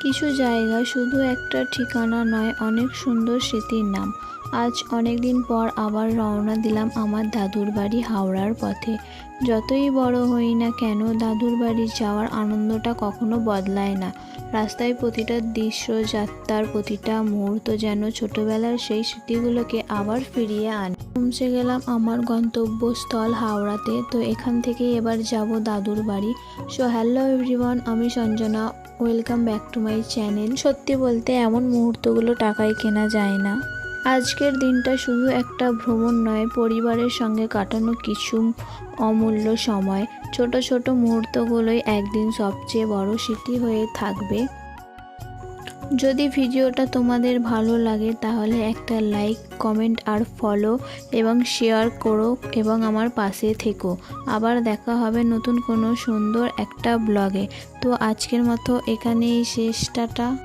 কিছু জায়গা শুধু একটা ঠিকানা নয়, অনেক সুন্দর স্মৃতির নাম। আজ অনেক দিন পর আবার রওনা দিলাম আমার দাদুর বাড়ি হাওড়ার পথে। যতই বড় হই না কেন, দাদুর বাড়ি যাওয়ার আনন্দটা কখনো বদলায় না। রাস্তায় প্রতিটা দৃশ্য, যাত্রার প্রতিটা মুহূর্ত যেন ছোটবেলার সেই স্মৃতিগুলোকে আবার ফিরিয়ে আনে। পৌঁছে গেলাম আমার গন্তব্যস্থল হাওড়াতে। তো এখান থেকেই এবার যাব দাদুর বাড়ি। সো হ্যালো এভরিওয়ান, আমি Sanjana. Welcome back to my channel. সত্যি বলতে এমন মুহূর্তগুলো টাকায় কেনা যায় না। আজকের দিনটা শুধু একটা ভ্রমণ নয়, পরিবারের সঙ্গে কাটানো কিছু অমূল্য সময়। ছোট ছোট মুহূর্তগুলোই একদিন সবচেয়ে বড় স্মৃতি হয়ে থাকবে। যদি ভিডিওটা তোমাদের ভালো লাগে তাহলে একটা লাইক, কমেন্ট আর ফলো এবং শেয়ার করো এবং আমার পাশে থেকো। আবার দেখা হবে নতুন কোনো সুন্দর একটা ব্লগে। তো আজকের মতো এখানেই শেষ, টাটা।